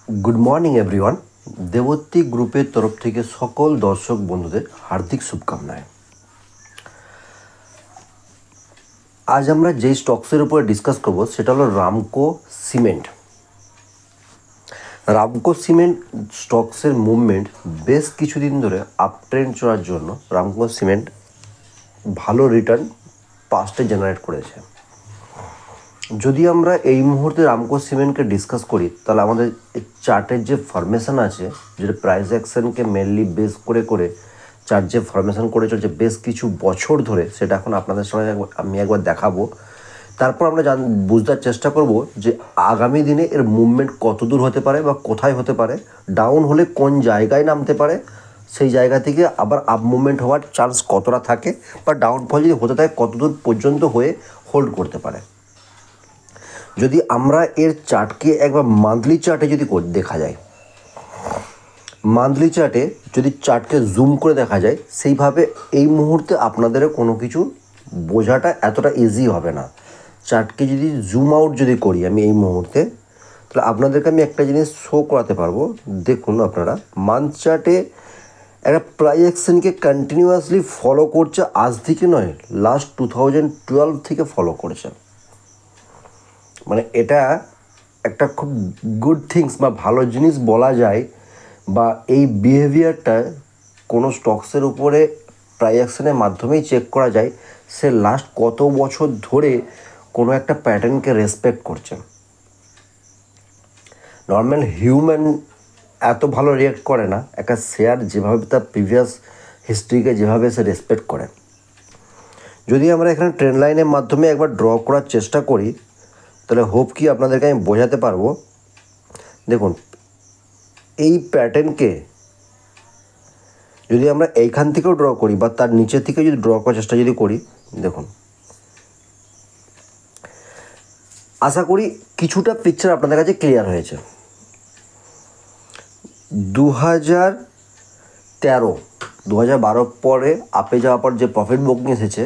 Good morning everyone. देवोत्ती ग्रुपेर तरफ থেকে সকল দর্শক বন্ধুদের হার্দিক শুভকামনায়। আজ আমরা যে স্টকসের উপরে ডিসকাস করব সেটা হলো Ramco cement. Ramco cement স্টকসের movement বেশ কিছুদিন ধরে আপ ট্রেন্ড চলার জন্য রামকো সিমেন্ট ভালো রিটার্ন পাস্টে জেনারেট করেছে। যদি আমরা এই মুহূর্তে রামকো সিমেন্টকে ডিসকাস করি তাহলে আমাদের চার্টের যে ফরমেশন আছে, যেটা প্রাইস অ্যাকশনকে মেনলি বেস করে করে চার্ট যে ফরমেশন করে চলছে বেশ কিছু বছর ধরে, সেটা এখন আপনাদের সঙ্গে আমি একবার দেখাবো। তারপর আমরা বুঝতে চেষ্টা করব যে আগামী দিনে এর মুভমেন্ট কত দূর হতে পারে বা কোথায় হতে পারে, ডাউন হলে কোন জায়গায় নামতে পারে, সেই জায়গা থেকে আবার আপ মুভমেন্ট হওয়ার চান্স কতটা থাকে, বা ডাউনফল যদি হতে থাকে কতদূর পর্যন্ত হয়ে হোল্ড করতে পারে। যদি আমরা এর চার্টকে একবার মান্থলি চার্টে যদি দেখা যায়, মান্থলি চার্টে যদি চার্টকে জুম করে দেখা যায়, সেইভাবে এই মুহূর্তে আপনাদেরও কোনো কিছু বোঝাটা এতটা ইজি হবে না। চার্টকে যদি জুম আউট যদি করি আমি এই মুহূর্তে, তাহলে আপনাদেরকে আমি একটা জিনিস শো করাতে পারবো। দেখুন আপনারা মান্থ চার্টে একটা প্রাইস অ্যাকশনকে কন্টিনিউয়াসলি ফলো করছে, আজ থেকে নয়, লাস্ট 2012 থেকে ফলো করছে। মানে এটা একটা খুব গুড থিংস বা ভালো জিনিস বলা যায়, বা এই বিহেভিয়ারটা কোনো স্টকসের উপরে প্রাইস অ্যাকশনের মাধ্যমেই চেক করা যায় সে লাস্ট কত বছর ধরে কোনো একটা প্যাটার্নকে রেসপেক্ট করছে। নর্মাল হিউম্যান এত ভালো রিয়াক্ট করে না, একটা শেয়ার যেভাবে তার প্রিভিয়াস হিস্ট্রিকে যেভাবে সে রেসপেক্ট করে। যদি আমরা এখানে ট্রেন্ড লাইনের মাধ্যমে একবার ড্র করার চেষ্টা করি তাহলে হোপ কি আপনাদেরকে আমি বোঝাতে পারবো। দেখুন এই প্যাটার্নকে যদি আমরা এইখান থেকেও ড্র করি বা তার নিচে থেকে যদি ড্র করার চেষ্টা যদি করি, দেখুন আশা করি কিছুটা পিকচার আপনাদের কাছে ক্লিয়ার হয়েছে। 2013-2012 পরে আপে যাওয়ার পর যে প্রফিট বুকিং এসেছে,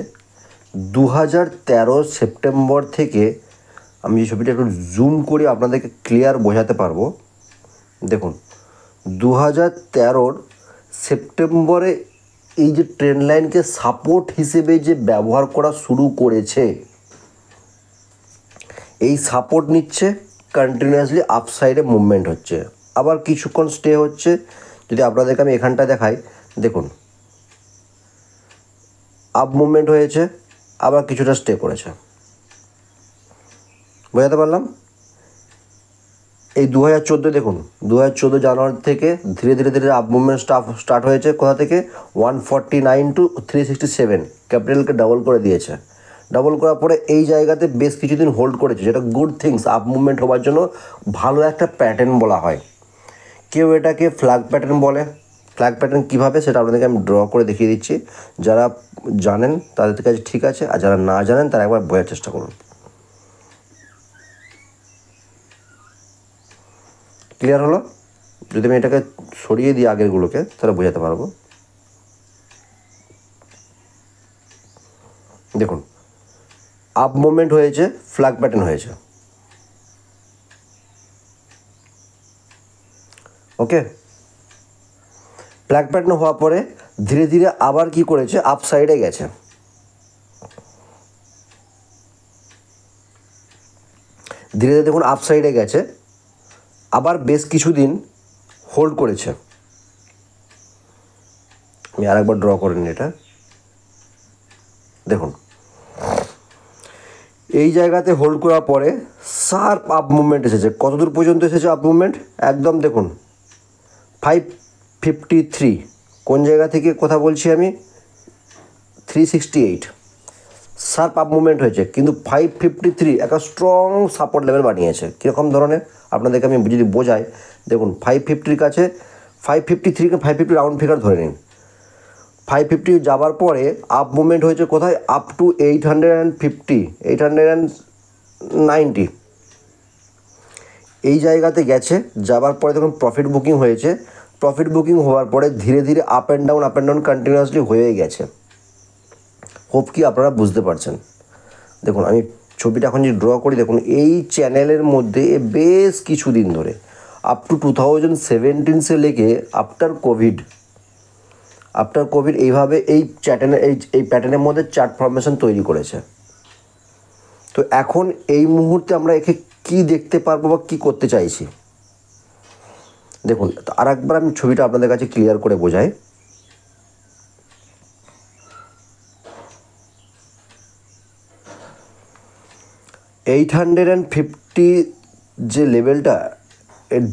2013 সেপ্টেম্বর থেকে আমি এই ছবিটা একটু জুম করে আপনাদেরকে ক্লিয়ার বোঝাতে পারবো। দেখুন 2013 সেপ্টেম্বরে এই যে ট্রেন্ড লাইনকে সাপোর্ট হিসেবে যে ব্যবহার করা শুরু করেছে, এই সাপোর্ট নিচ্ছে, কন্টিনিউয়াসলি আপসাইডে মুভমেন্ট হচ্ছে, আবার কিছুক্ষণ স্টে হচ্ছে। যদি আপনাদেরকে আমি এখানটা দেখাই, দেখুন আপ মুভমেন্ট হয়েছে, আবার কিছুটা স্টে করেছে। বোঝাতে পারলাম? এই 2014 দেখুন 2014 জানুয়ারি থেকে ধীরে ধীরে ধীরে আপ মুভমেন্ট স্টার্ট হয়েছে। কোথা থেকে? 149 to 367, ক্যাপিটালকে ডাবল করে দিয়েছে। ডাবল করার পরে এই জায়গাতে বেশ কিছুদিন হোল্ড করেছে, যেটা গুড থিংস। আপ মুভমেন্ট হওয়ার জন্য ভালো একটা প্যাটার্ন বলা হয়। কেউ এটাকে ফ্ল্যাগ প্যাটার্ন বলে। ফ্ল্যাগ প্যাটার্ন কীভাবে সেটা আপনাদেরকে আমি ড্র করে দেখিয়ে দিচ্ছি। যারা জানেন তাদের কাছে ঠিক আছে, আর যারা না জানেন তারা একবার বোঝার চেষ্টা করুন। ক্লিয়ার হলো? যদি আমি এটাকে সরিয়ে দিই আগেরগুলোকে তাহলে বোঝাতে পারবো। দেখুন আপ মুভমেন্ট হয়েছে, ফ্ল্যাগ প্যাটার্ন হয়েছে। ওকে, ফ্ল্যাগ প্যাটার্ন হওয়ার পরে ধীরে ধীরে আবার কি করেছে, আপ সাইডে গেছে। ধীরে ধীরে দেখুন আপ সাইডে গেছে, আবার বেশ কিছুদিন হোল্ড করেছে। আমি আরেকবার ড্র করে নিই এটা। দেখুন এই জায়গাতে হোল্ড করার পরে শার্প আপ মুভমেন্ট এসেছে। কত দূর পর্যন্ত এসেছে আপ মুভমেন্ট? একদম দেখুন 553। কোন জায়গা থেকে কথা বলছি আমি? 368। শার্প আপ মুভমেন্ট হয়েছে, কিন্তু 553 একটা স্ট্রং সাপোর্ট লেভেল বানিয়েছে। কীরকম ধরনের আপনাদেরকে আমি যদি বোঝাই, দেখুন 550 কাছে 553কে 550 রাউন্ড ফিগার ধরে নিন। 550 যাবার পরে আপ মুভমেন্ট হয়েছে কোথায়? আপ টু 850, 890 এই জায়গাতে গেছে। যাবার পরে দেখুন প্রফিট বুকিং হয়েছে। প্রফিট বুকিং হওয়ার পরে ধীরে ধীরে আপ অ্যান্ড ডাউন কন্টিনিউয়াসলি হয়ে গেছে। হোপ কি আপনারা বুঝতে পারছেন? দেখুন আমি ছবিটা এখন যদি ড্র করি, দেখুন এই চ্যানেলের মধ্যে বেশ কিছুদিন ধরে अप टू 2017 से लेके आफ्टर कोविड এইভাবে এই প্যাটার্নের মধ্যে চার্ট ফরমেশন তৈরি করেছে। তো এখন এই মুহূর্তে আমরা একে কি দেখতে পারবো বা কী করতে চাইছি দেখুন। আর একবার আমি ছবিটা আপনাদের কাছে ক্লিয়ার করে বোঝাই। $850 যে লেভেলটা,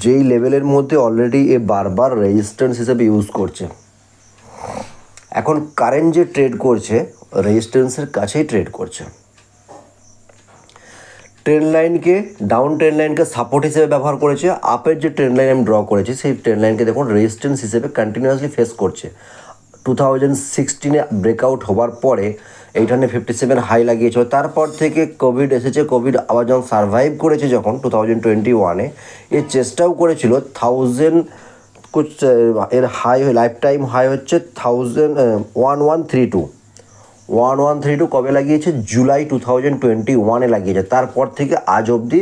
যেই লেভেলের মধ্যে অলরেডি এ বারবার রেজিস্ট্যান্স হিসেবে ইউজ করছে। এখন কারেন্ট যে ট্রেড করছে রেজিস্ট্যান্সের কাছেই ট্রেড করছে। ট্রেন্ড লাইনকে, ডাউন ট্রেন্ড লাইনকে সাপোর্ট হিসেবে ব্যবহার করেছে। আপের যে ট্রেন্ড লাইন আমি ড্র করেছি সেই ট্রেন্ড লাইনকে দেখুন রেজিস্ট্যান্স হিসেবে কন্টিনিউয়াসলি ফেস করছে। 2016 ব্রেকআউট হওয়ার পরে 857 হাই লাগিয়েছিল। তারপর থেকে কোভিড এসেছে। কোভিড আবার যখন সারভাইভ করেছে, যখন 2021 এর চেষ্টাও করেছিল 1000 कुछ এর হাই, লাইফ টাইম হাই হচ্ছে 1132 কবে লাগিয়েছে? জুলাই 2021 লাগিয়েছে। তারপর থেকে আজ অবধি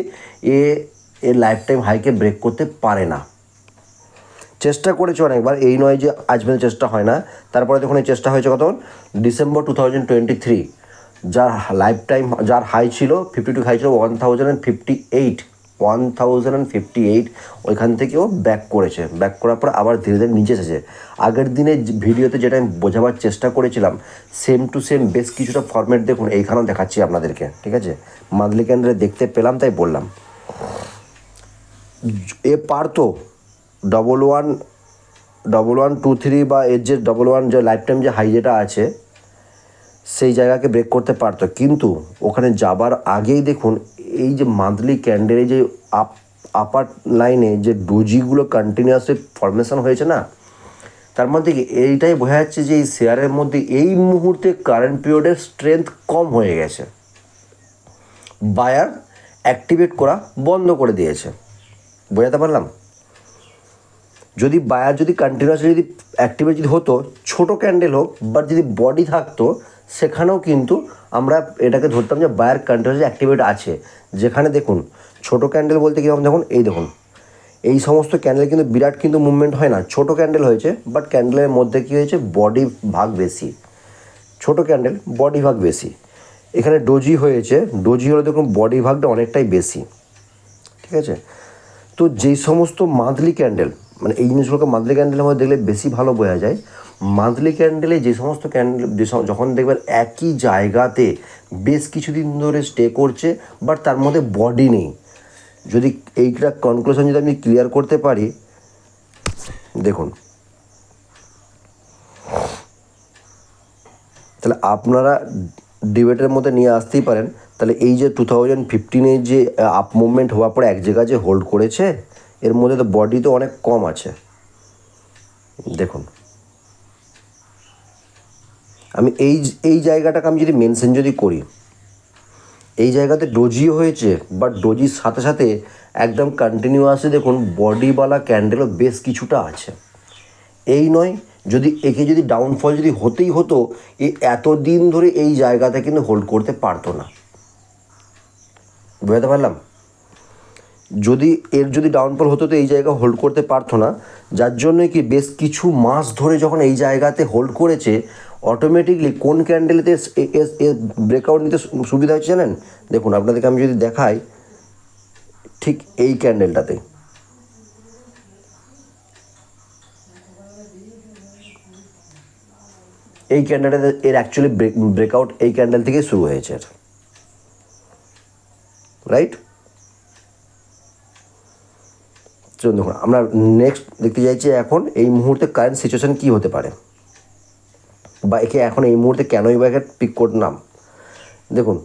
এর লাইফ টাইম হাইকে ব্রেক করতে পারে না। চেষ্টা করেছে অনেকবার, এই নয় যে আজ পর্যন্ত চেষ্টা হয় না। তারপরে দেখুন এই চেষ্টা হয়েছে কত? ডিসেম্বর 2023, যার লাইফ টাইম, যার হাই ছিল 52, হাই ছিল 1058। ওইখান থেকেও ব্যাক করেছে। ব্যাক করার পর আবার ধীরে ধীরে নিচে এসেছে। আগের দিনে ভিডিওতে যেটা আমি বোঝাবার চেষ্টা করেছিলাম সেম টু সেম বেশ কিছুটা ফরম্যাট দেখুন এইখানেও দেখাচ্ছি আপনাদেরকে, ঠিক আছে? মান্থলি ক্যান্ডেলে দেখতে পেলাম তাই বললাম। এ পারতো 1123 বা এর যে 11 যে লাইফ টাইম যে হাই যেটা আছে সেই জায়গাকে ব্রেক করতে পারতো, কিন্তু ওখানে যাবার আগেই দেখুন এই যে মান্থলি ক্যান্ডেলে যে আপার লাইনে যে ডোজিগুলো কন্টিনিউয়াসলি ফরমেশন হয়েছে না, তার মধ্যে এইটাই বোঝা যাচ্ছে যে এই শেয়ারের মধ্যে এই মুহূর্তে কারেন্ট পিরিয়ডের স্ট্রেংথ কম হয়ে গেছে। বায়ার অ্যাক্টিভেট করা বন্ধ করে দিয়েছে। বোঝাতে পারলাম? যদি বায়ার যদি কন্টিনিউয়াসলি যদি অ্যাক্টিভেট যদি হতো, ছোটো ক্যান্ডেল হোক বাট যদি বডি থাকতো, সেখানেও কিন্তু আমরা এটাকে ধরতাম যে বায়ার কন্টিনিউয়াসলি অ্যাক্টিভেট আছে। যেখানে দেখুন ছোটো ক্যান্ডেল বলতে কীরকম, দেখুন এই দেখুন এই সমস্ত ক্যান্ডেল কিন্তু বিরাট কিন্তু মুভমেন্ট হয় না। ছোটো ক্যান্ডেল হয়েছে বাট ক্যান্ডেলের মধ্যে কী হয়েছে, বডি ভাগ বেশি। ছোটো ক্যান্ডেল বডি ভাগ বেশি। এখানে ডোজি হয়েছে, ডোজি হলে দেখুন বডি ভাগটা অনেকটাই বেশি, ঠিক আছে? তো যেই সমস্ত মান্থলি ক্যান্ডেল, মানে এই জিনিসগুলোকে মান্থলি ক্যান্ডেলের মধ্যে দেখলে বেশি ভালো বোঝা যায়। মান্থলি ক্যান্ডেলে যে সমস্ত ক্যান্ডেল যখন দেখবেন একই জায়গাতে বেশ কিছুদিন ধরে স্টে করছে বাট তার মধ্যে বডি নেই, যদি এইটা কনক্লুশন যদি আমি ক্লিয়ার করতে পারি, দেখুন তাহলে আপনারা ডিবেটের মধ্যে নিয়ে আসতেই পারেন। তাহলে এই যে 2015 যে আপ মুভমেন্ট হওয়ার পরে এক জায়গায় যে হোল্ড করেছে, এর মধ্যে তো বডি তো অনেক কম আছে। দেখুন আমি এই জায়গাটাকে আমি যদি মেনশন যদি করি, এই জায়গাতে ডোজিও হয়েছে বাট ডোজির সাথে সাথে একদম কন্টিনিউয়াসলি দেখুন বডিওয়ালা ক্যান্ডেলও বেশ কিছুটা আছে। এই নয় যদি একে যদি ডাউনফল যদি হতেই হতো, এতদিন ধরে এই জায়গাতে কিন্তু হোল্ড করতে পারতো না। বুঝতে পারলাম? যদি এর যদি ডাউনফল হতো তো এই জায়গা হোল্ড করতে পারতো না। যার জন্য কি বেশ কিছু মাস ধরে যখন এই জায়গাতে হোল্ড করেছে, অটোমেটিকলি কোন ক্যান্ডেলেতে ব্রেকআউট নিতে সুবিধা হচ্ছে জানেন? দেখুন আপনাদেরকে আমি যদি দেখাই, ঠিক এই ক্যান্ডেলটাতে, এই ক্যান্ডেলটাতে এর অ্যাকচুয়ালি ব্রেকআউট এই ক্যান্ডেল থেকে শুরু হয়েছে, রাইট? চলুন দেখুন আমরা নেক্সট দেখতে চাইছি এখন এই মুহূর্তে কারেন্ট সিচুয়েশান কী হতে পারে, বা একে এখন এই মুহূর্তে কেনই বা একে পিক করলাম। দেখুন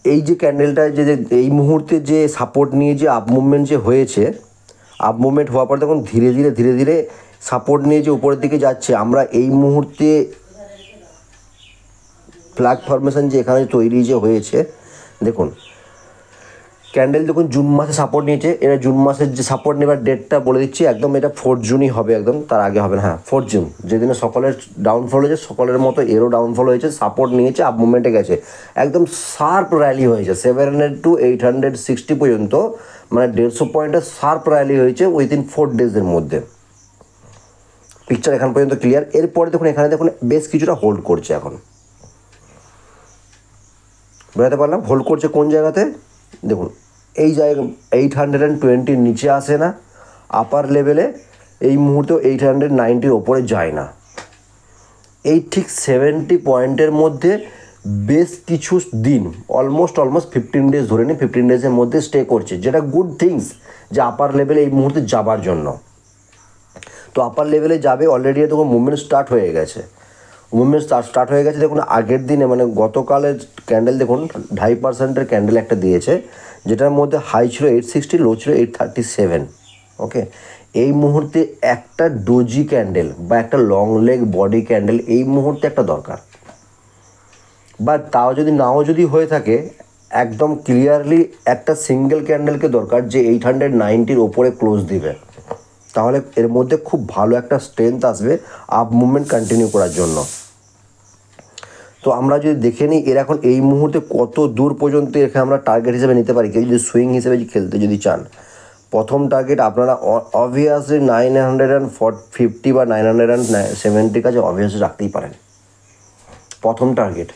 এই যে ক্যান্ডেলটা যে এই মুহূর্তে যে সাপোর্ট নিয়ে যে আপ মুভমেন্ট যে হয়েছে, আপ মুভমেন্ট হওয়ার পর দেখুন ধীরে ধীরে সাপোর্ট নিয়ে যে উপরের দিকে যাচ্ছে, আমরা এই মুহূর্তে ফ্ল্যাগ ফরমেশন যে এখানে তৈরি যে হয়েছে, দেখুন ক্যান্ডেল দেখুন জুন মাসে সাপোর্ট নিয়েছে, এরা জুন মাসের যে সাপোর্ট নেবার ডেটটা বলে দিচ্ছি, একদম এটা 4 জুনই হবে, একদম তার আগে হবে না। হ্যাঁ 4 জুন, যেদিনে সকলের ডাউনফল হয়েছে, সকলের মতো এরও ডাউনফল হয়েছে, সাপোর্ট নিয়েছে, আপ মুভমেন্টে গেছে, একদম শার্প র্যালি হয়েছে 700 to 860 পর্যন্ত, মানে 150 পয়েন্টের শার্প র্যালি হয়েছে উইদিন 4 ডেজের মধ্যে। পিকচার এখান পর্যন্ত ক্লিয়ার। এরপরে দেখুন এখানে দেখুন বেশ কিছুটা হোল্ড করছে, এখন বোঝাতে পারলাম হোল্ড করছে কোন জায়গাতে, দেখুন এই জায়গা 820 নিচে আসে না, আপার লেভেলে এই মুহূর্তে 890 ওপরে যায় না, এই ঠিক 70 পয়েন্টের মধ্যে বেশ কিছু দিন অলমোস্ট 15 ডেজ ধরে নিই, 15 ডেজের মধ্যে স্টে করছে, যেটা গুড থিংস যে আপার লেভেলে এই মুহূর্তে যাবার জন্য। তো আপার লেভেলে যাবে, অলরেডি দেখুন মুভমেন্ট স্টার্ট হয়ে গেছে, স্টার্ট হয়ে গেছে। দেখুন আগের দিনে মানে গতকালের ক্যান্ডেল দেখুন 2.5%-এর ক্যান্ডেল একটা দিয়েছে, যেটার মধ্যে হাই ছিল 860, লো ছিল 837। ওকে, এই মুহূর্তে একটা ডোজি ক্যান্ডেল বা একটা লং লেগ বডি ক্যান্ডেল এই মুহূর্তে একটা দরকার, বা তাও যদি নাও যদি হয়ে থাকে, একদম ক্লিয়ারলি একটা সিঙ্গেল ক্যান্ডেলকে দরকার যে 890-র ওপরে ক্লোজ দিবে, তাহলে এর মধ্যে খুব ভালো একটা স্ট্রেংথ আসবে আপ মুভমেন্ট কন্টিনিউ করার জন্য। তো আমরা যদি দেখে নিই এর এখন এই মুহূর্তে কত দূর পর্যন্ত এখানে আমরা টার্গেট হিসেবে নিতে পারি, কেউ যদি সুইং হিসেবে খেলতে যদি চান, প্রথম টার্গেট আপনারা অবভিয়াসলি 950 বা 970 কাছে অবভিয়াসলি রাখতেই পারেন প্রথম টার্গেট।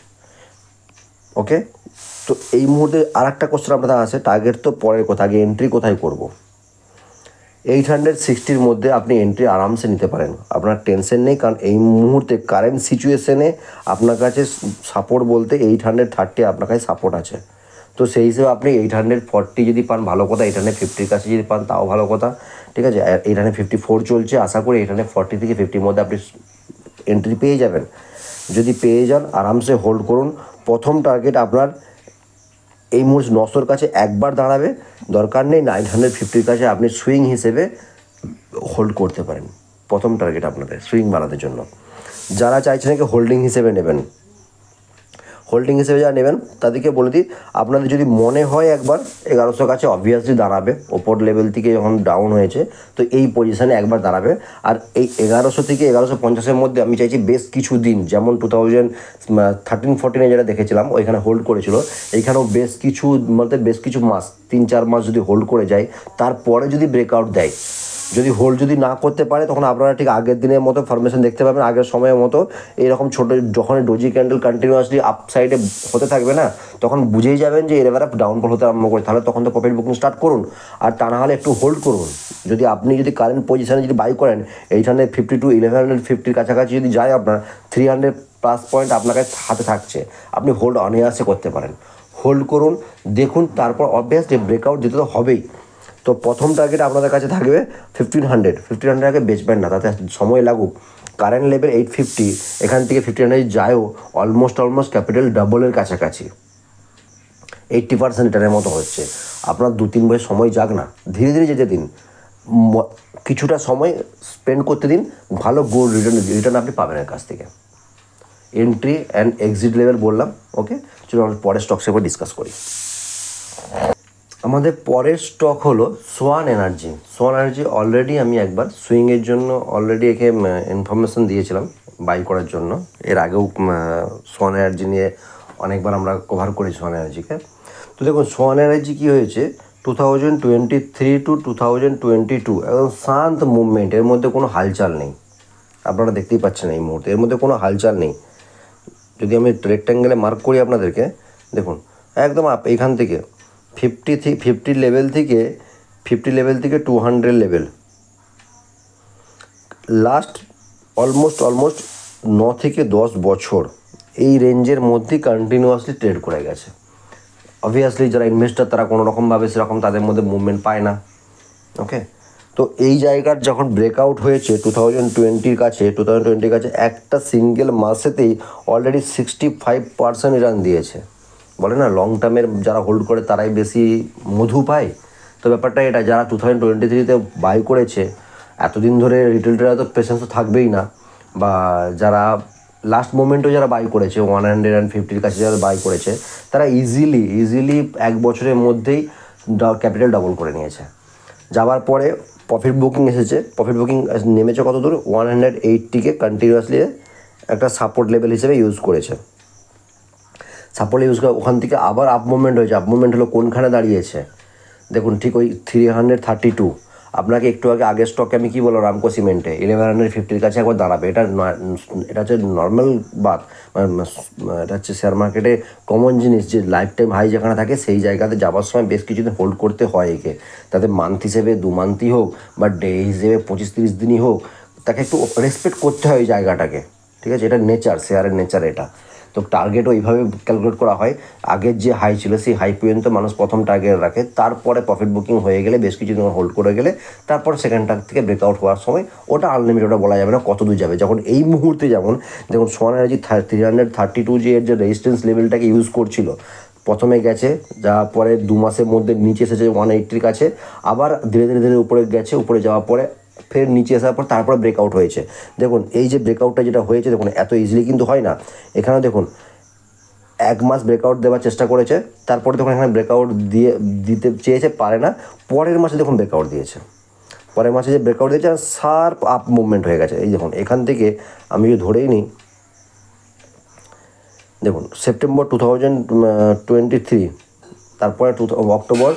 ওকে, তো এই মুহূর্তে আর একটা কোশ্চেন আপনাদের আছে, টার্গেট তো পরের কথা, আগে এন্ট্রি কোথায় করব। 860-র মধ্যে আপনি এন্ট্রি আরামসে নিতে পারেন, আপনার টেনশন নেই, কারণ এই মুহূর্তে কারেন্ট সিচুয়েশনে আপনার কাছে সাপোর্ট বলতে 830 আপনার কাছে সাপোর্ট আছে। তো সেই হিসেবে আপনি 840 যদি পান ভালো কথা, 850-র কাছে যদি পান তাও ভালো কথা, ঠিক আছে। 854 চলছে, আশা করি 840 থেকে 50-র মধ্যে আপনি এন্ট্রি পেয়ে যাবেন। যদি পেয়ে যান আরামসে হোল্ড করুন। প্রথম টার্গেট আপনার এই মুহূর্তে 900-র কাছে একবার দাঁড়াবে, দরকার নেই 950-র কাছে আপনি সুইং হিসেবে হোল্ড করতে পারেন। প্রথম টার্গেট আপনাদের সুইং বানানোর জন্য, যারা চাইছেন নাকি হোল্ডিং হিসেবে নেবেন, হোল্ডিং হিসেবে যারা নেবেন তাদেরকে বলে দিই, আপনাদের যদি মনে হয় একবার 1100 কাছে অবভিয়াসলি দাঁড়াবে, ওপর লেভেল থেকে যখন ডাউন হয়েছে তো এই পজিশানে একবার দাঁড়াবে। আর এই 1100 থেকে 1150-এর মধ্যে আমি চাইছি বেশ কিছু দিন, যেমন 2013-14-এ যেটা দেখেছিলাম ওইখানে হোল্ড করেছিল, এইখানেও বেশ কিছু মাস 3-4 মাস যদি হোল্ড করে যায়, তারপরে যদি ব্রেকআউট দেয়, যদি হোল্ড যদি না করতে পারে, তখন আপনারা ঠিক আগের দিনের মতো ফরমেশন দেখতে পাবেন, আগের সময়ের মতো এরকম ছোটো যখন ডোজি ক্যান্ডেল কন্টিনিউয়াসলি আপ সাইডে হতে থাকবে না, তখন বুঝেই যাবেন যে এর এবার ডাউনফল হতে আরম্ভ করে, তাহলে তখন তো প্রফিট বুকিং স্টার্ট করুন। আর তা না হলে একটু হোল্ড করুন। যদি আপনি যদি কারেন্ট পজিশানে যদি বাই করেন 850 to 1150-র কাছাকাছি যদি যায়, আপনার 300+ পয়েন্ট আপনার কাছে হাতে থাকছে, আপনি হোল্ড অনায়াসে করতে পারেন। হোল্ড করুন, দেখুন, তারপর অবভিয়াসলি ব্রেকআউট দিতে তো হবেই। তো প্রথম টার্গেট আপনাদের কাছে থাকবে 1500 আগে বেচবেন না, তাতে সময় লাগুক। কারেন্ট লেভেল 850, এখান থেকে 1500 যায়ও অলমোস্ট ক্যাপিটাল ডাবলের কাছাকাছি, 80% রিটার্নের মতো হচ্ছে। আপনার 2-3 বছর সময় যাক না, ধীরে ধীরে যেতে দিন, কিছুটা সময় স্পেন্ড করতে দিন, ভালো গুড রিটার্ন আপনি পাবেন এর কাছ থেকে। এন্ট্রি অ্যান্ড এক্সিট লেভেল বললাম। ওকে, চলুন আমরা পরের স্টকসের উপর ডিসকাস করি। আমাদের পরের স্টক হলো সোয়ান এনার্জি। অলরেডি আমি একবার সুইংয়ের জন্য অলরেডি একে ইনফরমেশান দিয়েছিলাম বাই করার জন্য, এর আগেও সোয়ান এনার্জি নিয়ে অনেকবার আমরা কভার করি সোয়ান এনার্জিকে। তো দেখুন সোয়ান এনার্জি কী হয়েছে, 2023 to 2022 একদম শান্ত মুভমেন্ট, এর মধ্যে কোনো হালচাল নেই, আপনারা দেখতেই পাচ্ছেন এই মুহূর্তে এর মধ্যে কোনো হালচাল নেই। যদি আমি রেক্ট্যাঙ্গেলে মার্ক করি আপনাদেরকে, দেখুন একদম এইখান থেকে 50 লেভেল থেকে 200 লেভেল, লাস্ট অলমোস্ট 9 থেকে 10 বছর এই রেঞ্জের মধ্যেই কন্টিনিউয়াসলি ট্রেড করে গেছে। অবভিয়াসলি যারা ইনভেস্টার তারা কোনো রকমভাবে সেরকম তাদের মধ্যে মুভমেন্ট পায় না। ওকে, তো এই জায়গার যখন ব্রেকআউট হয়েছে 2020-র কাছে একটা সিঙ্গেল মাসেতেই অলরেডি 65% রিটার্ন দিয়েছে। বলে না লং টার্মের যারা হোল্ড করে তারাই বেশি মধু পায়, তো ব্যাপারটা এটা, যারা 2023-তে বাই করেছে এতদিন ধরে রিটেলরা তো পেশেন্স তো থাকবেই না, বা যারা লাস্ট মোমেন্টেও যারা বাই করেছে 150-র কাছে যারা বাই করেছে, তারা ইজিলি 1 বছরের মধ্যেই ক্যাপিটাল ডাবল করে নিয়েছে। যাওয়ার পরে প্রফিট বুকিং এসেছে, প্রফিট বুকিং নেমেছে কত দূর, 180কে কন্টিনিউয়াসলি একটা সাপোর্ট লেভেল হিসেবে ইউজ করেছে। সাপোর্ট ইউজ করে ওখান থেকে আবার আপ মুভমেন্ট হয়েছে। আপ মুভমেন্ট হলো কোনখানে দাঁড়িয়েছে দেখুন, ঠিক ওই 332। আপনাকে একটু আগের স্টকে আমি কী বললাম, রামকো সিমেন্টে 1150-র কাছে একবার দাঁড়াবে। এটা হচ্ছে নর্মাল বাত, এটা হচ্ছে শেয়ার মার্কেটে কমন জিনিস যে লাইফ টাইম হাই যেখানে থাকে সেই জায়গাতে যাওয়ার সময় বেশ কিছুদিন হোল্ড করতে হয় একে। তাতে মান্থ হিসেবে 2 মান্থই হোক বা ডে হিসেবে 25-30 দিনই হোক, তাকে একটু রেসপেক্ট করতে হয় ওই জায়গাটাকে, ঠিক আছে? এটা নেচার, শেয়ারের নেচার এটা। তো টার্গেটও এইভাবে ক্যালকুলেট করা হয়। আগের যে হাই ছিল সেই হাই পর্যন্ত মানুষ প্রথম টার্গেট রাখে, তারপরে প্রফিট বুকিং হয়ে গেলে বেশ কিছুদিন হোল্ড করে গেলে তারপর সেকেন্ড টার্গ থেকে ব্রেকআউট হওয়ার সময় ওটা আনলিমিটেড, ওটা বলা যাবে না কত দূর যাবে। যখন এই মুহূর্তে যেমন দেখুন সোয়ান এনার্জি 332 যে এর যে রেজিস্ট্যান্স লেভেলটাকে ইউজ করছিল, প্রথমে গেছে, যাওয়ার পরে 2 মাসের মধ্যে নিচে এসেছে 180-র কাছে, আবার ধীরে ধীরে ধীরে উপরে গেছে, উপরে যাওয়ার পরে ফের নিচে আসার পর তারপরে ব্রেকআউট হয়েছে। দেখুন এই যে ব্রেকআউটটা যেটা হয়েছে, দেখুন এত ইজিলি কিন্তু হয় না। এখানে দেখুন 1 মাস ব্রেকআউট দেওয়ার চেষ্টা করেছে, তারপরে দেখুন এখানে ব্রেকআউট দিতে চেয়েছে, পারে না। পরের মাসে দেখুন ব্রেকআউট দিয়েছে, পরের মাসে যে ব্রেকআউট দিয়েছে শার্প আপ মুভমেন্ট হয়ে গেছে। এই দেখুন এখান থেকে আমি যদি ধরেই নিই, দেখুন সেপ্টেম্বর 2023, তারপরে অক্টোবর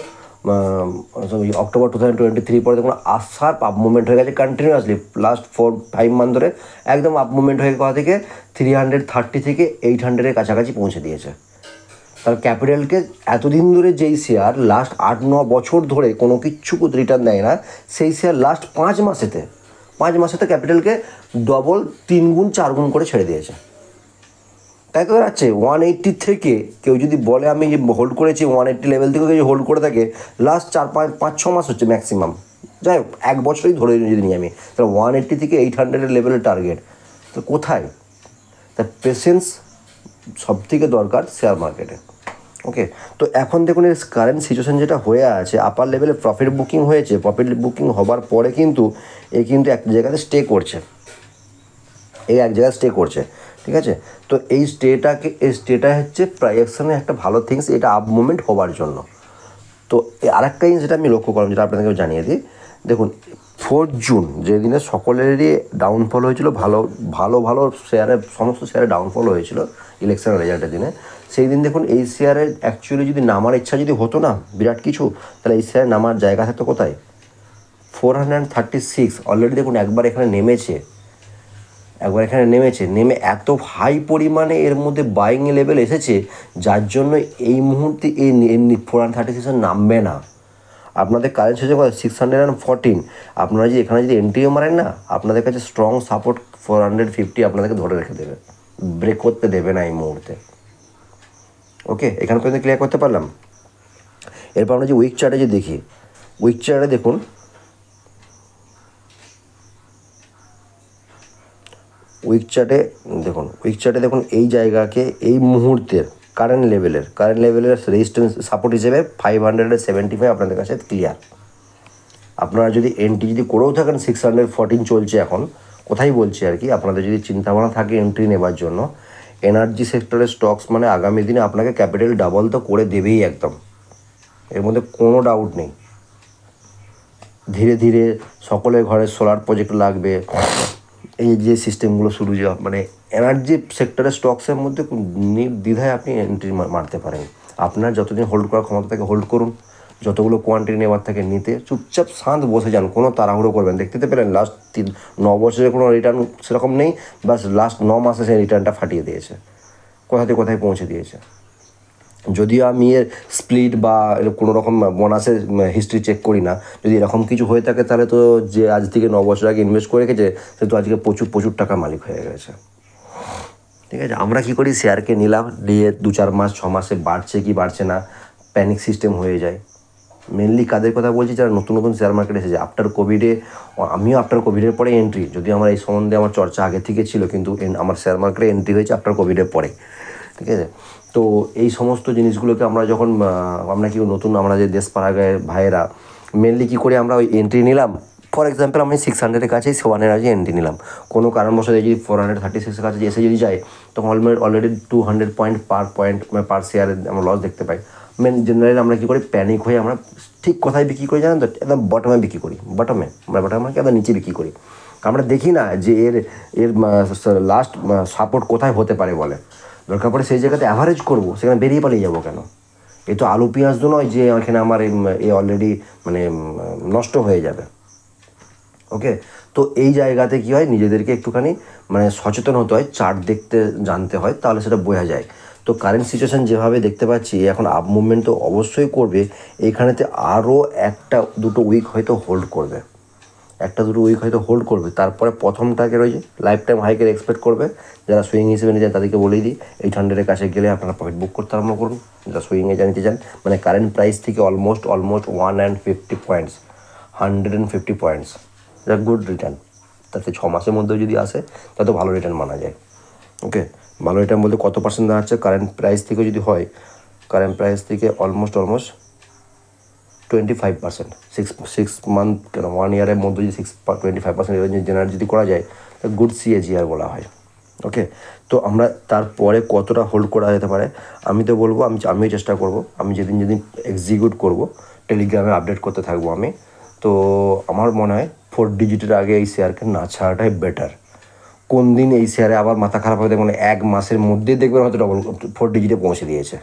2023 পরে দেখুন শার্প আপ মুভমেন্ট হয়ে গেছে কন্টিনিউয়াসলি লাস্ট 4-5 মান্থ ধরে। একদম আপ মুভমেন্ট হয়ে কথা থেকে 330 থেকে 800-এর কাছাকাছি পৌঁছে দিয়েছে। তার ক্যাপিটালকে এতদিন ধরে যেই শেয়ার লাস্ট 8-9 বছর ধরে কোনো কিচ্ছু রিটার্ন দেয় না, সেই শেয়ার লাস্ট 5 মাসেতে ক্যাপিটালকে ডবল 3 গুণ 4 গুণ করে ছেড়ে দিয়েছে। তাই তো দাঁড়াচ্ছে 180 থেকে কেউ যদি বলে আমি যে হোল্ড করেছি 180 লেভেল থেকে যদি হোল্ড করে থাকে লাস্ট 4-5-6 মাস হচ্ছে ম্যাক্সিমাম, যাই হোক 1 বছরই ধরে যদি নিই আমি, তাহলে 180 থেকে 800-এর লেভেলের টার্গেট। তো কোথায়? তা পেশেন্স সব থেকে দরকার শেয়ার মার্কেটে। ওকে, তো এখন দেখুন এর কারেন্ট সিচুয়েশান যেটা হয়ে আছে, আপার লেভেলে প্রফিট বুকিং হয়েছে, প্রফিট বুকিং হবার পরে কিন্তু এক জায়গাতে স্টে করছে, এক জায়গায় স্টে করছে, ঠিক আছে? তো এই স্টেটা হচ্ছে প্রাইজেকশনের একটা ভালো থিংস, এটা আপ মুভমেন্ট হওয়ার জন্য। তো আরেকটা জিনিস যেটা আমি লক্ষ্য করলাম, যেটা আপনাদেরকে জানিয়ে দিই, দেখুন 4 জুন যেদিনে সকলেরই ডাউনফল হয়েছিল, ভালো শেয়ারের সমস্ত শেয়ারে ডাউনফল হয়েছিল ইলেকশন রেজাল্টের দিনে, সেই দিন দেখুন এই শেয়ারের অ্যাকচুয়ালি যদি নামার ইচ্ছা যদি হতো না বিরাট কিছু, তাহলে এই শেয়ারে নামার জায়গা থাকতো কোথায়, 436। অলরেডি দেখুন একবার এখানে নেমেছে, নেমে এত হাই পরিমাণে এর মধ্যে বাইং লেভেল এসেছে, যার জন্য এই মুহূর্তে এই 436 নামবে না। আপনাদের কারেন্ট হচ্ছে কত, 614। আপনারা যদি এখানে যদি এন্ট্রিও মারেন না, আপনাদের কাছে স্ট্রং সাপোর্ট 450 আপনাদেরকে ধরে রেখে দেবে, ব্রেক করতে দেবে না এই মুহূর্তে। ওকে, এখানে পর্যন্ত ক্লিয়ার করতে পারলাম। এরপর আমরা যে উইক চার্টে যে দেখি, উইক চার্টে দেখুন উইক চার্টে দেখুন এই জায়গাকে এই মুহূর্তের কারেন্ট লেভেলের রেজিস্ট্যান্স সাপোর্ট হিসেবে 575 আপনাদের কাছে ক্লিয়ার। আপনারা যদি এন্ট্রি যদি করেও থাকেন, 614 চলছে এখন, কোথায় বলছি আর কি, আপনাদের যদি চিন্তাভাবনা থাকে এন্ট্রি নেবার জন্য, এনার্জি সেক্টরের স্টকস মানে আগামী দিনে আপনাকে ক্যাপিটাল ডাবল তো করে দেবেই একদম, এর মধ্যে কোনো ডাউট নেই। ধীরে ধীরে সকলের ঘরে সোলার প্রজেক্ট লাগবে, এই যে সিস্টেমগুলো শুরু যে মানে এনার্জি সেক্টরের স্টকসের মধ্যে নির্দ্বিধায় আপনি এন্ট্রি মারতে পারেন। আপনার যতদিন হোল্ড করার ক্ষমতা থাকে হোল্ড করুন, যতগুলো কোয়ান্টিটি নেওয়ার থাকে নিতে, চুপচাপ শান্ত বসে যান, কোনো তাড়াহুড়ো করবেন। দেখতে পেলেন লাস্ট 9 বছরে কোনো রিটার্ন সেরকম নেই, বাস লাস্ট 9 মাসে সেই রিটার্নটা ফাটিয়ে দিয়েছে, কোথায় পৌঁছে দিয়েছে। যদিও আমি এর স্প্লিট বা কোনো রকম বোনাসের হিস্ট্রি চেক করি না, যদি এরকম কিছু হয়ে থাকে তাহলে তো যে আজ থেকে 9 বছর আগে ইনভেস্ট করে রেখেছে সে তো আজকে প্রচুর টাকার মালিক হয়ে গেছে, ঠিক আছে? আমরা কী করি, শেয়ারকে নিলাম, নিয়ে 2-4 মাস 6 মাসে বাড়ছে কি বাড়ছে না, প্যানিক সিস্টেম হয়ে যায়। মেনলি কাদের কথা বলছি, যারা নতুন শেয়ার মার্কেটে এসেছে আফটার কোভিডে। আমিও আফটার কোভিডের পরে এন্ট্রি, যদি আমার এই সম্বন্ধে আমার চর্চা আগে থেকে ছিল, কিন্তু আমার শেয়ার মার্কেটে এন্ট্রি হয়েছে আফটার কোভিডের পরে, ঠিক আছে? তো এই সমস্ত জিনিসগুলোকে আমরা যখন আমরা কি নতুন আমরা যে দেশ পাড়া গায়ে ভাইয়েরা মেনলি কী করে আমরা ওই এন্ট্রি নিলাম, ফর এক্সাম্পল আমি 600-এর কাছেই সোয়ান এনার্জি এন্ট্রি নিলাম, কোনো কারণবশত যদি 436-এর কাছে এসে যদি যায়, তখন অলরেডি 200 পয়েন্ট পার শেয়ারে আমরা লস দেখতে পাই। জেনারেলি আমরা কী করি, প্যানিক হয়ে আমরা ঠিক কোথায় বিক্রি করি জানেন তো, একদম বটমে বিক্রি করি, বটমে মানে একদম নিচে বিক্রি করি। আমরা দেখি না যে এর এর লাস্ট সাপোর্ট কোথায় হতে পারে বলে, দরকার পড়ে সেই জায়গাতে অ্যাভারেজ করবো, সেখানে বেরিয়ে পালিয়ে যাবো কেন? এ তো আলু পেঁয়াজ তো নয় যে এখানে আমার এ অলরেডি মানে নষ্ট হয়ে যাবে। ওকে, তো এই জায়গাতে কী হয়, নিজেদেরকে একটুখানি মানে সচেতন হতে হয়, চার্ট দেখতে জানতে হয়, তাহলে সেটা বোঝা যায়। তো কারেন্ট সিচুয়েশান যেভাবে দেখতে পাচ্ছি এখন আপ মুভমেন্ট তো অবশ্যই করবে, এইখানেতে আরও একটা দুটো উইক হয়তো হোল্ড করবে, তারপরে প্রথমটাকে রয়েছে লাইফ টাইম হাইকের এক্সপেক্ট করবে। যারা সুইং হিসেবে নিতে চান তাদেরকে বলেই দিই 800-এর কাছে গেলে আপনারা প্রফিট বুক করতে আরম্ভ করুন। যারা সুইংয়ে জানিতে চান মানে কারেন্ট প্রাইস থেকে অলমোস্ট 150 পয়েন্টস, 150 পয়েন্টস, এটা গুড রিটার্ন। তাতে 6 মাসের মধ্যেও যদি আসে তাতে ভালো রিটার্ন মানা যায়। ওকে, ভালো রিটার্ন বলতে কত পার্সেন্ট দাঁড়াচ্ছে কারেন্ট প্রাইস থেকে যদি হয়, কারেন্ট প্রাইস থেকে অলমোস্ট 25%, 6 মান্থ কেন 1 ইয়ারের মধ্যে যদি 25% জেনারেট যদি করা যায় গুড CAGR বলা হয়। ওকে, তো আমরা তারপরে কতটা হোল্ড করা যেতে পারে আমি তো বলবো, আমিও চেষ্টা করব, আমি যেদিন এক্সিকিউট করব টেলিগ্রামে আপডেট করতে থাকবো আমি। তো আমার মনে হয় 4 ডিজিটের আগে এই শেয়ারকে না ছাড়াটাই বেটার। কোন দিন এই শেয়ারে আবার মাথা খারাপ হয়ে দেখবেন 1 মাসের মধ্যেই দেখবেন হয়তো 4 ডিজিটে পৌঁছে দিয়েছে,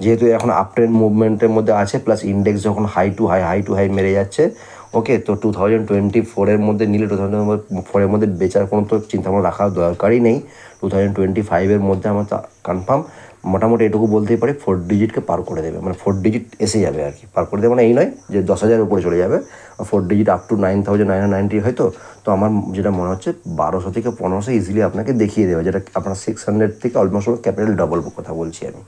যেহেতু এখন আপ ট্রেন্ড মুভমেন্টের মধ্যে আছে, প্লাস ইন্ডেক্স যখন হাই টু হাই মেরে যাচ্ছে। ওকে, তো 2024-এর মধ্যে নিলে 2024-এর মধ্যে বেচার কোনো তো চিন্তাভাবনা রাখার দরকারই নেই। 2025-এর মধ্যে আমার কনফার্ম মোটামুটি এটুকু বলতেই পারি 4 ডিজিটকে পার করে দেবে, মানে 4 ডিজিট এসে যাবে আর কি, পার করে দেবে মানে এই নয় যে 10,000-এর উপরে চলে যাবে, 4 ডিজিট আপ টু 9,990 হয়তো। তো আমার যেটা মনে হচ্ছে 1200 থেকে 1500 ইজিলি আপনাকে দেখিয়ে দেবে, যেটা আপনার 600 থেকে অলমোস্ট ক্যাপিটাল ডবল কথা বলছি আমি।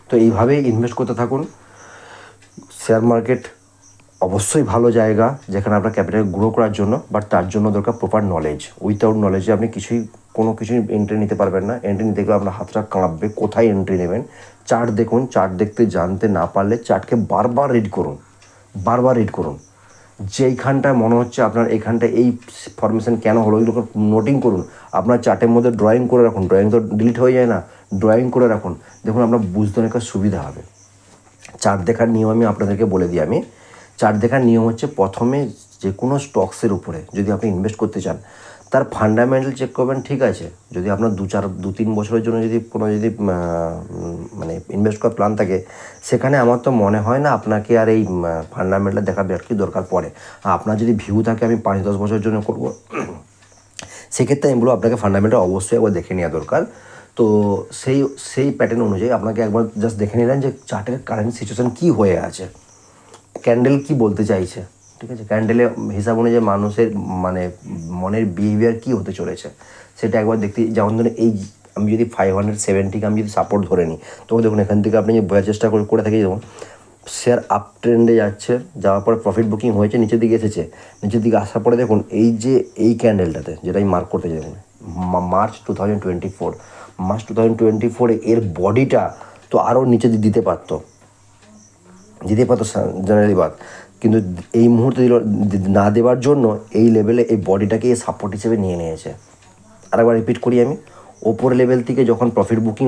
তো এইভাবেই ইনভেস্ট করতে থাকুন। শেয়ার মার্কেট অবশ্যই ভালো জায়গা যেখানে আপনার ক্যাপিটাল গ্রো করার জন্য, বাট তার জন্য দরকার প্রপার নলেজ। উইথাউট নলেজে আপনি কোনো কিছুই এন্ট্রি নিতে পারবেন না। এন্ট্রি নিতে গেলে আপনার হাতটা কাঁপবে, কোথায় এন্ট্রি নেবেন। চার্ট দেখুন, চার্ট দেখতে জানতে না পারলে চার্টকে বারবার রিড করুন। যেইখানটায় মনে হচ্ছে আপনার এইখানটায় এই ফরমেশন কেন হলো ওইগুলো নোটিং করুন। আপনার চার্টের মধ্যে ড্রয়িং করে রাখুন, ড্রয়িং তো ডিলিট হয়ে যায় না, ড্রয়িং করে রাখুন, দেখুন আপনার বুঝতে অনেক সুবিধা হবে। চার্ট দেখার নিয়ম আমি আপনাদেরকে বলে দিই। চার্ট দেখার নিয়ম হচ্ছে, প্রথমে যে কোনো স্টকসের উপরে যদি আপনি ইনভেস্ট করতে চান তার ফান্ডামেন্টাল চেক করবেন, ঠিক আছে। যদি আপনার 2-3 বছরের জন্য যদি মানে ইনভেস্ট করার প্ল্যান থাকে, সেখানে আমার তো মনে হয় না আপনাকে আর এই ফান্ডামেন্টাল দেখার কি দরকার পড়ে। আপনার যদি ভিউ থাকে আমি 5-10 বছরের জন্য করব, সেক্ষেত্রে আমি বলবো আপনাকে ফান্ডামেন্টাল অবশ্যই একবার দেখে নেওয়া দরকার। তো সেই প্যাটার্ন অনুযায়ী আপনাকে একবার জাস্ট দেখে নিলেন যে চার্টের কারেন্ট সিচুয়েশান কী হয়ে আছে, ক্যান্ডেল কি বলতে চাইছে, ঠিক আছে, ক্যান্ডেলের হিসাব অনুযায়ী মানুষের মানে মনের বিহেভিয়ার কী হতে চলেছে সেটা একবার দেখতে। যেমন ধরুন এই আমি যদি 570-কে আমি যদি সাপোর্ট ধরে নিই, তো দেখুন এখান থেকে আপনি যে বোঝার চেষ্টা করে থাকি, যেমন শেয়ার আপ ট্রেন্ডে যাচ্ছে, যাওয়ার পরে প্রফিট বুকিং হয়েছে, নিচের দিকে এসেছে, নিচের দিকে আসার পরে দেখুন এই ক্যান্ডেলটাতে যেটা আমি মার্ক করতে চাই, মার্চ 2024 এর বডিটা তো আরও নিচে দিতে পারতো জেনারেলি বাদ, কিন্তু এই মুহূর্তে না দেওয়ার জন্য এই লেভেলে এই বডিটাকে সাপোর্ট হিসেবে নিয়ে নিয়েছে। আরেকবার রিপিট করি আমি, ওপর লেভেল থেকে যখন প্রফিট বুকিং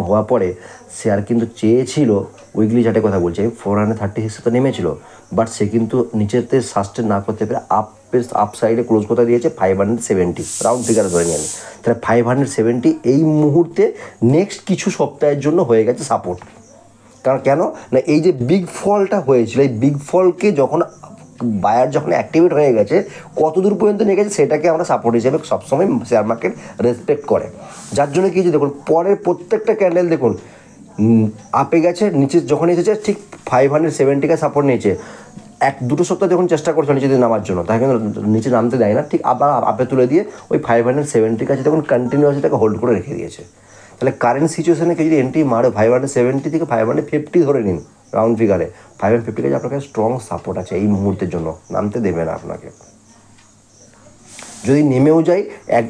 হওয়ার পরে শেয়ার কিন্তু চেয়েছিল, উইকলি চার্টের কথা বলছি, 436 তো নেমেছিল, বাট সে কিন্তু নিচেতে সাস্টেন না করতে পেরে আপ সাইডে ক্লোজ করতে দিয়েছে 570, রাউন্ড ফিগার ধরে নিয়ে। তাহলে 570 এই মুহূর্তে নেক্সট কিছু সপ্তাহের জন্য হয়ে গেছে সাপোর্ট। কারণ কেন না, এই যে বিগ ফলটা হয়েছিল, এই বিগ ফলকে যখন বায়ার যখন অ্যাক্টিভেট হয়ে গেছে, কত দূর পর্যন্ত নিয়ে গেছে সেটাকে আমরা সাপোর্ট হিসেবে সবসময় শেয়ার মার্কেট রেসপেক্ট করে। যার জন্য কি দেখুন পরের প্রত্যেকটা ক্যান্ডেল দেখুন আপে গেছে, নিচে যখন এসেছে ঠিক 570-কে সাপোর্ট নিয়েছে। 1-2 সপ্তাহ যখন চেষ্টা করছে নিচে দিয়ে নামার জন্য, তাকে কিন্তু নিচে নামতে দেয় না, ঠিক আবার আপে তুলে দিয়ে ওই 570 কাছে তখন কন্টিনিউয়াসলি তাকে হোল্ড করে রেখে দিয়েছে। তাহলে কারেন্ট সিচুয়েশনে যদি এন্ট্রি মারে 570 থেকে 550 ধরে নিন রাউন্ড ফিগারে, 550 কাছে আপনাকে স্ট্রং সাপোর্ট আছে এই মুহূর্তের জন্য, নামতে দেবে না আপনাকে। যদি নেমেও যায় এক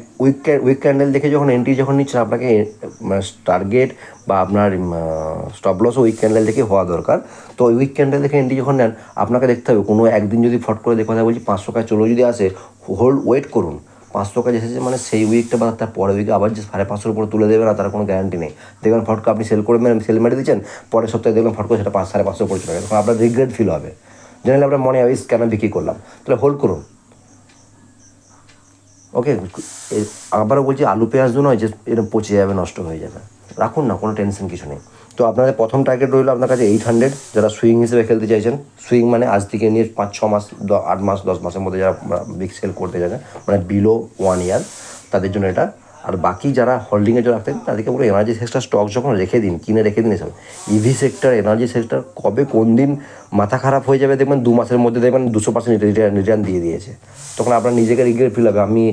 উইক ক্যান্ডেল দেখে যখন এন্ট্রি যখন নিচ্ছেন, আপনাকে টার্গেট বা আপনার স্টপ লসও উইক ক্যান্ডেল দেখে হওয়া দরকার। তো ওই উইক ক্যান্ডেল দেখে এন্ট্রি যখন নেন, আপনাকে দেখতে হবে কোনো একদিন যদি ফট করে কথা বলছি 500 কাছে চলেও যদি আসে, ওয়েট করুন, 500 কাছে এসেছে মানে সেই উইকটা বা তার পরের উইকে আবার যে 550 উপরে তুলে দেবে না তার কোনো গ্যারান্টি নেই। দেখবেন ফটকা আপনি সেল মেরে দিচ্ছেন, পরের সপ্তাহে দেখবেন ফটকা সেটা 5-550 উপরে চলে গেছে, তখন আপনার রিগ্রেট ফিল হবে, জেনারেলি আপনার মনে হয় কেন বিক্রি করলাম। তাহলে হোল্ড করুন। ওকে, আবারও বলছি আলু পেঁয়াজ নয় যে এরকম পচে যাবে, নষ্ট হয়ে যাবে, রাখুন না, কোনো টেনশন কিছু নেই। তো আপনাদের প্রথম টার্গেট রইল আপনার কাছে 800, যারা সুইং হিসেবে খেলতে চাইছেন, সুইং মানে আজ থেকে নিয়ে 5-6 মাস 8 মাস 10 মাসের মধ্যে যারা বিগ সেল করতে চাইছেন, মানে বিলো 1 ইয়ার, তাদের জন্য এটা। আর বাকি যারা হোল্ডিংয়ের জন্য রাখতেন তাদেরকে পুরো এনার্জি সেক্টর স্টক যখন রেখে দিন, কিনে রেখে দিন এসব ইভি সেক্টর, এনার্জি সেক্টর, কবে কোন দিন মাথা খারাপ হয়ে যাবে দেখবেন 2 মাসের মধ্যে দেখবেন 200% রিটার্ন দিয়ে দিয়েছে, তখন আপনার নিজেকে রিগ্রেট ফিল হবে। আমি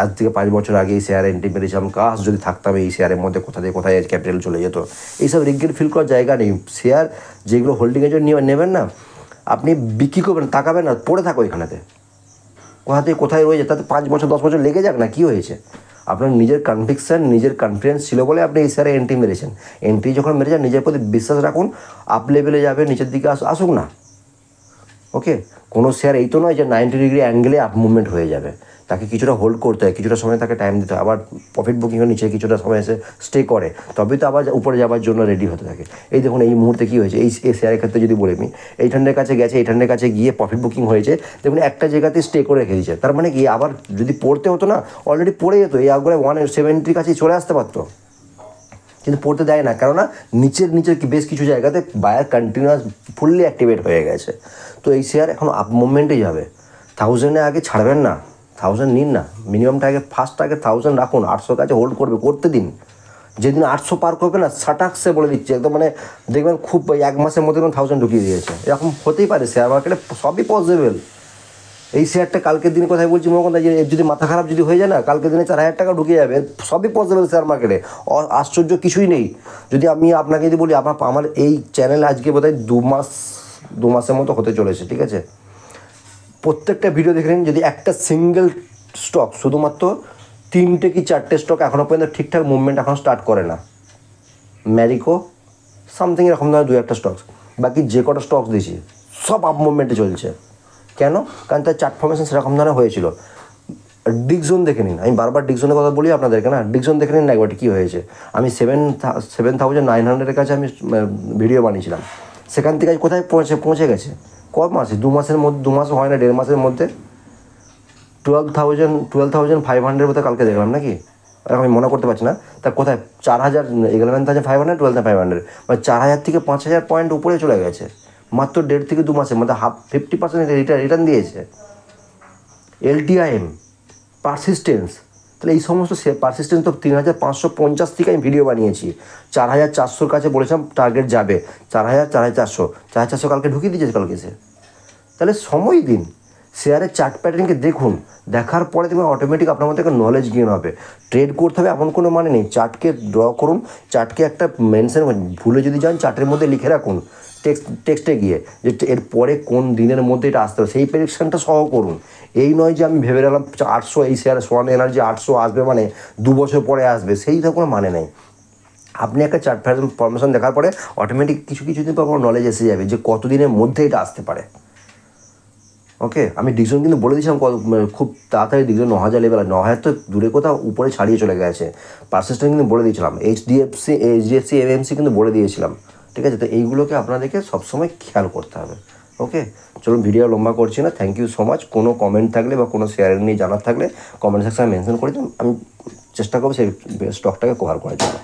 আজ থেকে 5 বছর আগে এই শেয়ারে এন্ট্রি মেরেছিলাম, কাজ যদি থাকতাম এই শেয়ারের মধ্যে, কোথা থেকে কোথায় ক্যাপিটাল চলে যেত। এইসব রিগ্রেট ফিল করার জায়গা নেই। শেয়ার যেগুলো হোল্ডিংয়ের জন্য নেবেন না, আপনি বিক্রি করবেন, তাকাবেন না, পড়ে থাকো এখানেতে, কোথা থেকে কোথায় রয়েছে, তাতে 5 বছর 10 বছর লেগে যাক না, কী হয়েছে? আপনার নিজের কনভিকশন, নিজের কনফিডেন্স ছিল বলে আপনি এই শেয়ারে এন্ট্রি মেরেছেন। এন্ট্রি যখন মেরেছেন নিজের প্রতি বিশ্বাস রাখুন, আপ লেভেলে যাবে, নিচের দিকে আসুক না। ওকে, কোনো শেয়ার এই তো নয় যে 90 ডিগ্রি অ্যাঙ্গেলে আপ মুভমেন্ট হয়ে যাবে, তাকে কিছুটা হোল্ড করতে হয়, কিছুটা সময় তাকে টাইম দিতে হয়, আবার প্রফিট বুকিংয়ের নিচে কিছুটা সময় এসে স্টে করে, তবেই তো আবার উপরে যাওয়ার জন্য রেডি হতে থাকে। এই দেখুন এই মুহূর্তে কী হয়েছে, এই শেয়ারের ক্ষেত্রে যদি বলে আমি 800 কাছে গেছে, 800 কাছে গিয়ে প্রফিট বুকিং হয়েছে, দেখুন একটা জায়গাতেই স্টে করে রেখে দিয়েছে, তার মানে কি আবার যদি পড়তে হতো না, অলরেডি পড়ে যেত, এই আগরে 170 কাছেই চলে আসতে পারতো, কিন্তু পড়তে দেয় না, কেননা নিচের বেশ কিছু জায়গাতে বায়ার কন্টিনিউয়াস ফুললি অ্যাক্টিভেট হয়ে গেছে। তো এই শেয়ার এখন আপ মুভমেন্টে যাবে, 1000-এর আগে ছাড়বেন না, 1000 নিন না, মিনিমাম টার্গেট, ফার্স্ট টার্গেট 1000 রাখুন, 800 কাছে হোল্ড করতে দিন। যেদিন 800 পার করবে না, সাটাক্সে বলে দিচ্ছে একদম, মানে দেখবেন খুব 1 মাসের মধ্যে 1000 ঢুকিয়ে দিয়েছে, এরকম হতেই পারে, শেয়ার মার্কেটে সবই পসিবল। এই শেয়ারটা কালকের দিনে কোথায় বলছি মনে করেন, যে যদি মাথা খারাপ যদি হয়ে যায় না, কালকের দিনে 4000 টাকা ঢুকে যাবে, সবই পসিবল শেয়ার মার্কেটে, আশ্চর্য কিছুই নেই। যদি আমি আপনাকে যদি বলি, আমার এই চ্যানেল আজকে বোধহয় 2 মাসের মতো হতে চলেছে, ঠিক আছে, প্রত্যেকটা ভিডিও দেখে নিন, যদি একটা সিঙ্গেল স্টক, শুধুমাত্র 3টে কি 4টে স্টক এখনও পর্যন্ত ঠিকঠাক মুভমেন্ট এখন স্টার্ট করে না, ম্যারিকো সামথিং এরকম ধরনের 2-1টা স্টকস, বাকি যে কটা স্টকস দিয়েছি সব আপ মুভমেন্টে চলছে। কেন? কারণ তার চার্ট ফর্মেশন সেরকম ধরনের হয়েছিল। ডিকজোন দেখে নিন, আমি বারবার ডিকজোনের কথা বলি আপনাদেরকে না, ডিকজোন দেখে নিন না একবার কী হয়েছে। আমি 7,900-এর কাছে আমি ভিডিও বানিয়েছিলাম, সেখান থেকে কোথায় পৌঁছে গেছে, ক মাসে, 2 মাসের মধ্যে, 2 মাসও হয় না, 1.5 মাসের মধ্যে 12,500 মতো কালকে দেখলাম নাকি, এরকম আমি মনে করতে পারছি না, তা কোথায় 4,000, 11,500, 12,500, মানে 4,000 থেকে 5,000 পয়েন্ট উপরে চলে গেছে মাত্র 1.5 থেকে 2 মাসের মধ্যে, 50% রিটার্ন দিয়েছে। LTIM, পারসিস্টেন্স, তাহলে এই সমস্ত পারসিস্টেন্স তো 3,550 থেকে আমি ভিডিও বানিয়েছি, 4,400-র কাছে বলেছিলাম টার্গেট যাবে, 4,000, 4,400 কালকে ঢুকিয়ে দিয়েছে কালকে সে। তাহলে সময় দিন, শেয়ারের চার্ট প্যাটার্নকে দেখুন, দেখার পরে দেখবেন অটোমেটিক আপনার মধ্যে একটা নলেজ গেইন হবে। ট্রেড করতে হবে এমন কোনো মানে নেই, চার্টকে ড্র করুন, চার্টকে একটা মেনশন, ভুলে যদি যান চার্টের মধ্যে লিখে রাখুন, টেক্সটে গিয়ে, যে এর পরে কোন দিনের মধ্যে এটা আসতে হবে, সেই প্রেডিকশনটা সহ করুন। এই নয় যে আমি ভেবে রাখলাম 800, এই শেয়ার সোয়ান এনার্জি 800 আসবে মানে 2 বছর পরে আসবে, সেইটা কোনো মানে নেই। আপনি একটা চার্ট ফরমেশন দেখার পরে অটোমেটিক কিছু দিন পর নলেজ এসে যাবে যে কত দিনের মধ্যে এটা আসতে পারে। ওকে, আমি ডিকশন কিন্তু বলে দিয়েছিলাম খুব তাড়াতাড়ি ডিকশন 9,000 লেভেল, 9,000 তো দূরে কোথাও উপরে ছাড়িয়ে চলে গেছে, পারসেন্টেজ কিন্তু বলে দিয়েছিলাম, HDFC MMC কিন্তু বলে দিয়েছিলাম, ঠিক আছে। তো এইগুলোকে আপনাদেরকে সবসময় খেয়াল করতে হবে। ওকে, চলুন ভিডিও লম্বা করছি না, থ্যাংক ইউ সো মাচ। কোনো কমেন্ট থাকলে বা কোনো শেয়ার নিয়ে জানার থাকলে কমেন্ট সেকশনে মেনশন করে দিন, আমি চেষ্টা করবো সেই স্টকটাকে কভার করার জন্য।